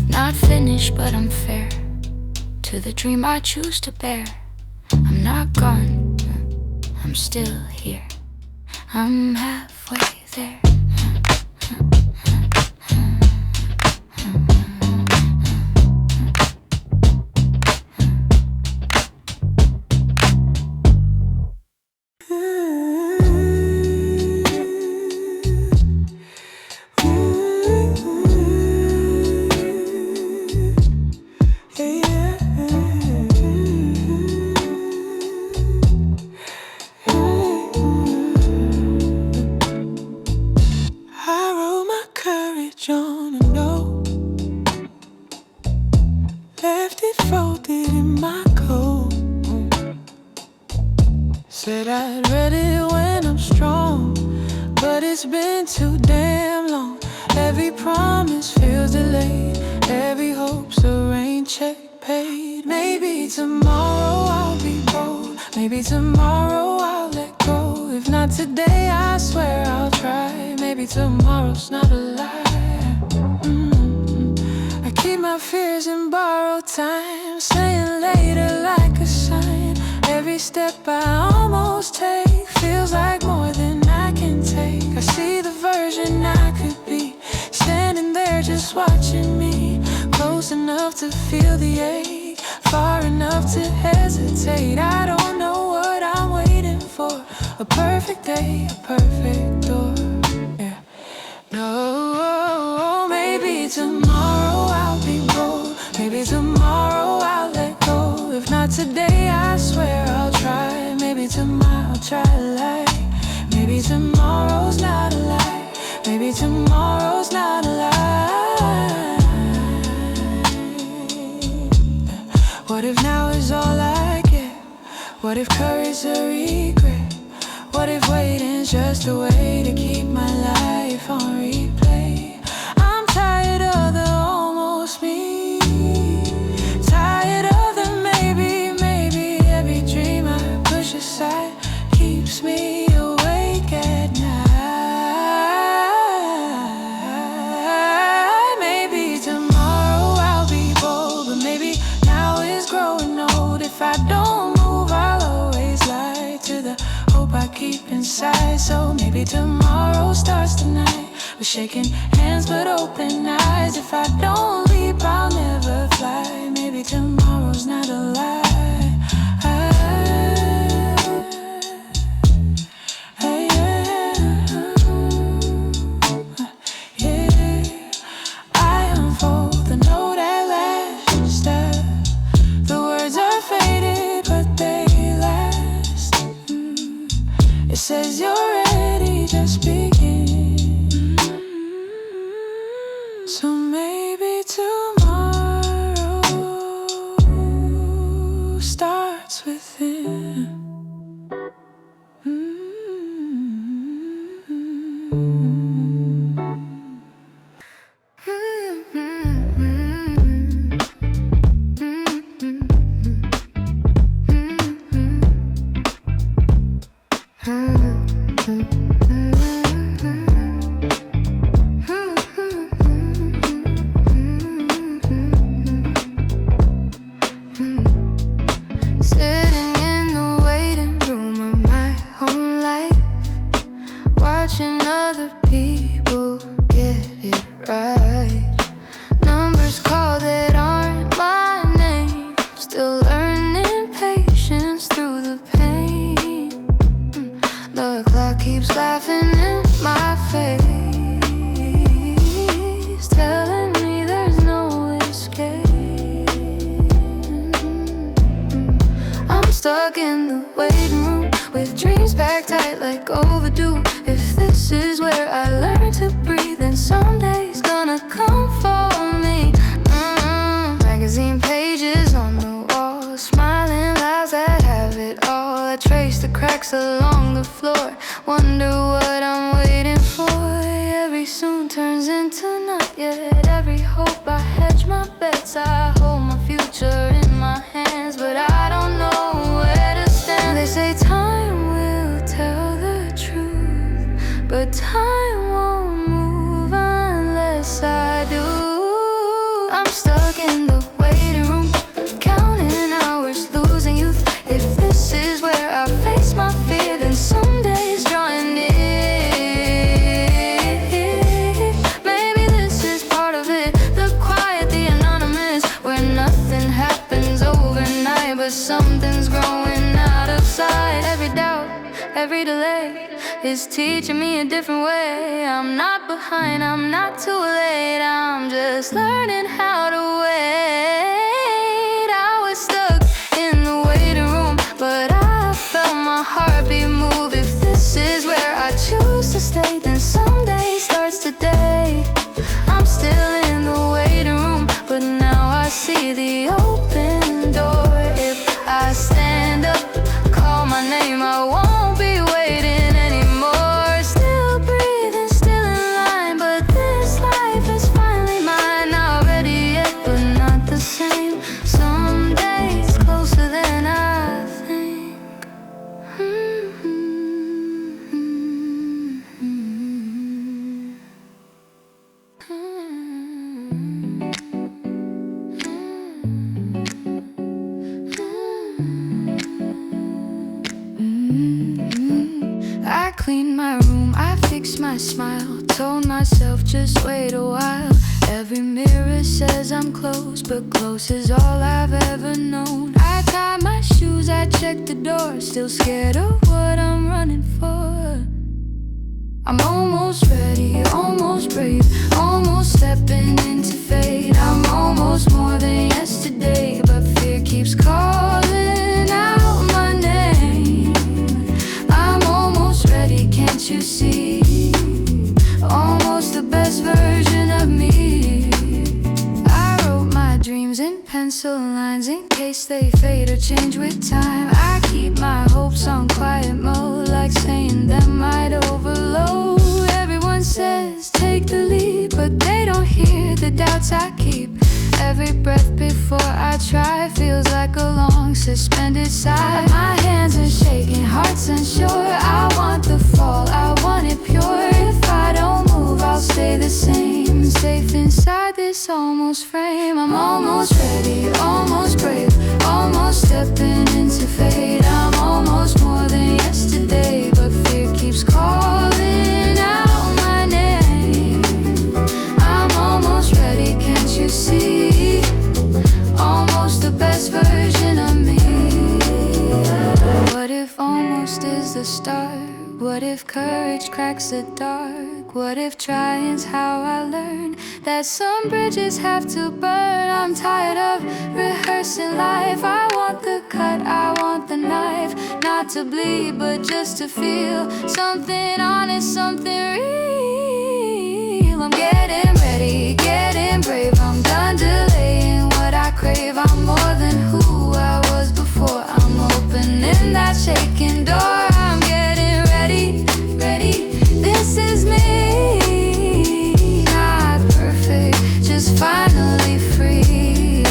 not finished, but I'm fair to the dream I choose to bear. I'm not gone, I'm still here. I'm halfway there. message on a note, left it folded in my coat. Said I'd read it when I'm strong, but it's been too damn long. Every promise feels delayed, every hope's a rain check paid. Maybe tomorrow I'll be bold, maybe tomorrow I'll let go. If not today, I swear I'll try. Maybe tomorrow's not a lie. I keep my fears in borrowed time, saying later like a sign. Every step I almost take feels like more than I can take. I see the version I could be, standing there just watching me, close enough to feel the ache, far enough to hesitate. I don't know what I'm waiting for, a perfect day, a perfect door. Yeah. No, maybe tomorrow I'll be bold, maybe tomorrow I'll let go. If not today, I swear I'll try. Maybe tomorrow I'll try a lie. Maybe tomorrow's not a lie. Maybe tomorrow's not a lie. What if now is all I get? What if courage's a regret? What if waiting's just a way to keep my life on replay? I'm tired of the almost me, tired of the maybe every dream I push aside keeps me awake at night. Maybe tomorrow I'll be bold, but maybe now is growing old. If I don't move, I'll always lie to the hope I keep inside. So maybe tomorrow starts tonight with shaking hands but open eyes. If I don't leap, I'll never fly. Maybe tomorrow's not a lie. I unfold the note at last. The words are faded, but they last. It says you're ready, just begin. So maybe tomorrow starts within. Sitting in the waiting room of my own life, watching other people get it right. Numbers called that aren't my name, still learning patience through the pain. The clock keeps laughing in my face, telling me there's no escape. I'm stuck in the waiting room with dreams packed tight like overdue. If this is where I learn to breathe, then someday's gonna come for me. Magazine pages on the wall, smiling lives that have it all. I trace the cracks along the floor, wonder what I'm waiting for. Every soon turns into not yet. Every hope I hedge my bets. I hold my future in my hands, but I don't know where to stand. They say time will tell the truth, but time won't move unless I do. I'm stuck in the waiting room, counting hours, losing youth. If this is where I face my fear, then someday's drawing near. Maybe this is part of it, the quiet, the anonymous, where nothing happens overnight, but something's growing out of sight. Every doubt, every delay is teaching me a different way. I'm not behind, I'm not too late, I'm just learning how to wait. I was stuck in the waiting room, but I felt my heartbeat move. If this is where I choose to stay, then someday starts today. be the open door. If I stand up, call my name, I won't be waiting anymore. Still breathing, still in line, but this life is finally mine. Not ready yet, but not the same. Some days closer than I think. I cleaned my room, I fixed my smile. Told myself just wait a while. Every mirror says I'm close, but close is all I've ever known. I tied my shoes, I checked the door. Still scared of what I'm running for. I'm almost ready, almost brave, almost stepping into fate. I'm almost more than yesterday, but fear keeps calling out my name. I'm almost ready, can't you see? Almost the best version of me. I wrote my dreams in pencil lines in case they fade or change with time. I keep my hopes on quiet mode, like saying them might overload. Everyone says take the leap, but they don't hear the doubts I keep. Every breath before I try feels like a long suspended sigh. My hands are shaking, heart's unsure. I want the fall, I want it pure. If I don't move, I'll stay the same. Safe inside this almost frame. I'm almost ready, almost brave, almost stepping into fate. I'm almost more than yesterday, but fear keeps calling out my name. I'm almost ready, can't you see? Almost the best version of me. What if almost is the start? What if courage cracks the dark? What if trying's how I learn that some bridges have to burn? I'm tired of rehearsing life. I want the cut, I want the knife. Not to bleed, but just to feel something honest, something real. I'm getting ready, getting brave. I'm done delaying what I crave. I'm more than who I was before. I'm opening that shaking door. I'm getting ready, ready. This is me. Not perfect, just finally free.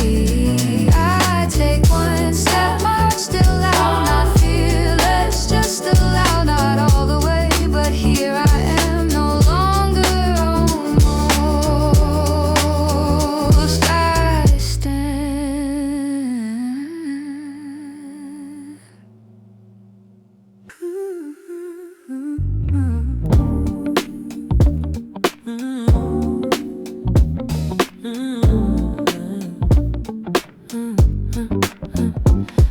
I take one step, my heart still loud. Not fearless, just allowed. Not all the way, but here I am. No longer almost. I stand.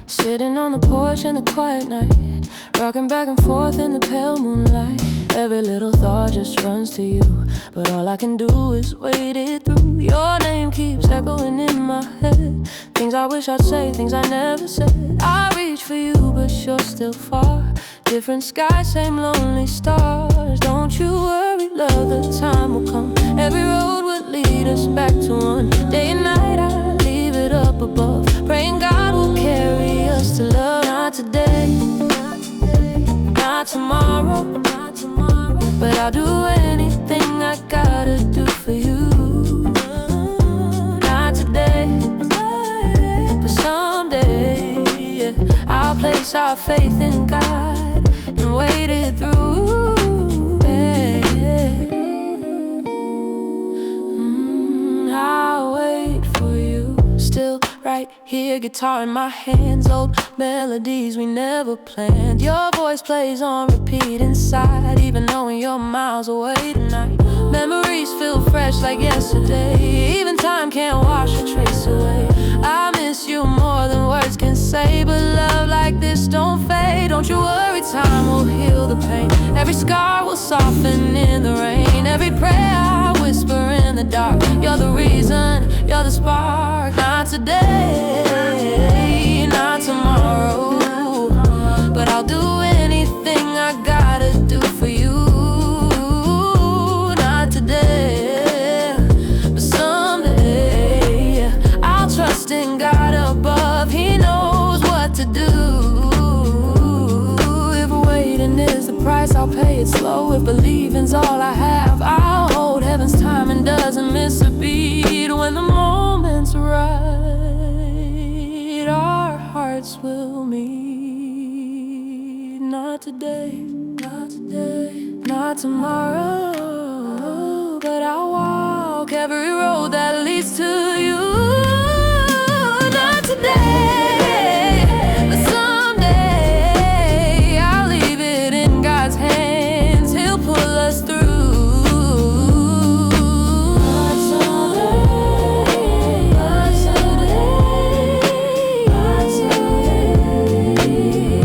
Sitting on the porch in the quiet night, rocking back and forth in the pale moonlight. Every little thought just runs to you, but all I can do is wait it through. Your name keeps echoing in my head. Things I wish I'd say, things I never said. I reach for you, but you're still far. Different skies, same lonely stars. Don't you worry, love, the time will come. Every road will lead us back to one. Day and night I leave it up above, praying God will carry us to love. Not today, not tomorrow, but I'll do anything I gotta do for you. Not today, but someday, yeah, I'll place our faith in God and wait it through. I'll wait for you. Still right here, guitar in my hands. Old melodies we never planned. Your voice plays on repeat inside, even knowing you're miles away tonight. Memories feel fresh like yesterday. Even time can't wash a trace away. I miss you more than words can say, but love like this don't fade. Don't you worry, time will heal the pain. Every scar will soften in the rain. Every prayer I whisper in the dark. You're the reason, you're the spark. Not today, not tomorrow, but I'll do anything I gotta do for you. Not today, but someday I'll trust in it slow. If believing's all I have, I'll hold heaven's time and doesn't miss a beat. When the moment's right, our hearts will meet. Not today, not today, not tomorrow, but I'll walk every road that leads to you. Not today, but someday I'll leave it in God's hands. He'll pull us through. Not someday, not someday, not someday,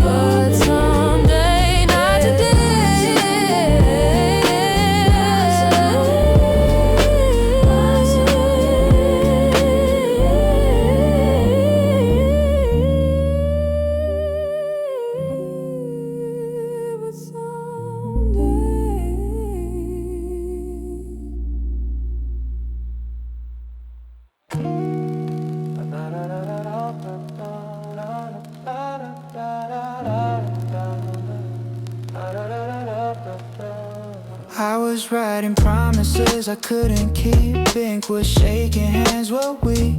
but someday, not today. Not someday, not someday, but I was writing promises I couldn't keep. Ink was shaking, hands were weak.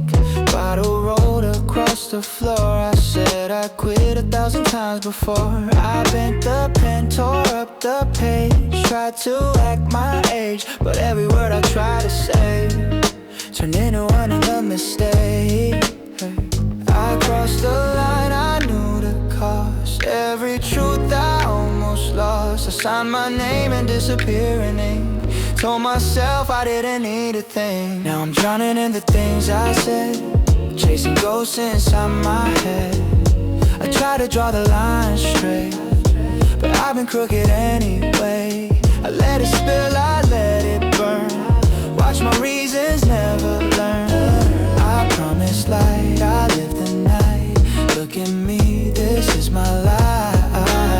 Bottle rolled across the floor. I said I quit 1,000 times before. I bent the pen, tore up the page. Tried to act my age, but every word I tried to say turned into another mistake. I crossed the line, I knew the cost. Every truth I almost lost. I signed my name and disappearing ink. Told myself I didn't need a thing. Now I'm drowning in the things I said, chasing ghosts inside my head. I try to draw the line straight, but I've been crooked anyway. I let it spill, I let it burn. Watch my reasons never learn. I promised light, I live the night. Look at me, this is my life.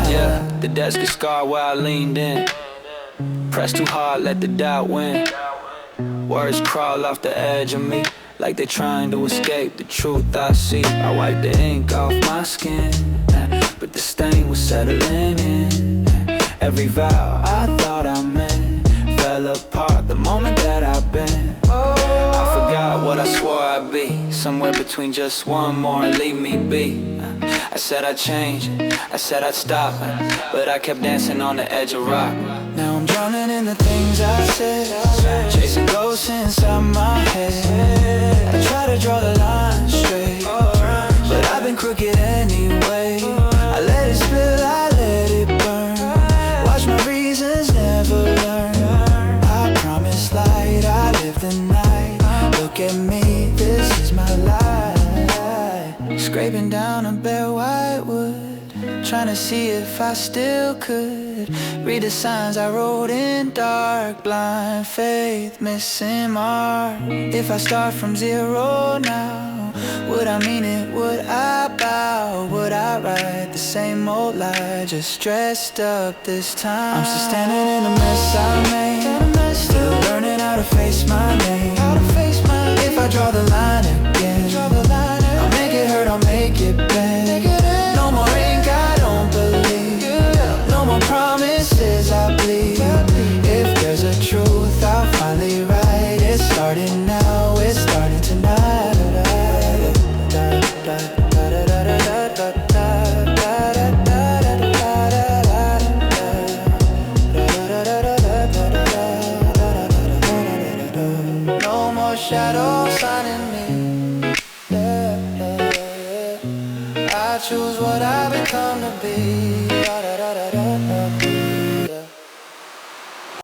Yeah, the desk is scarred where I leaned in. Pressed too hard, let the doubt win. Words crawl off the edge of me, like they're trying to escape the truth I see. I wiped the ink off my skin, but the stain was settling in. Every vow I thought I meant fell apart the moment that I've been. I forgot what I swore I'd be, somewhere between just one more and leave me be. I said I'd change, I said I'd stop, but I kept dancing on the edge of rock. Now I'm drowning in the things I said, chasing ghosts inside my head. I try to draw the line straight, but I've been crooked anyway. I let it spill, I let it burn. Watch my reasons never learn. I promised light, I live the night. Look at me, this is my life. Scraping down a bare white wood, trying to see if I still could read the signs I wrote in dark. Blind faith, missing mark. If I start from zero now, would I mean it? Would I bow? Would I write the same old lie, just dressed up this time? I'm still standing in the mess I made, still learning how to face my name. If I draw the line again, I'll make it hurt, I'll make it bend. No more ink, I don't believe. No more promises, I bleed. If there's a truth, I'll finally write. It's starting now, it's starting tonight. No more shadows signing me. I choose what I've become to be.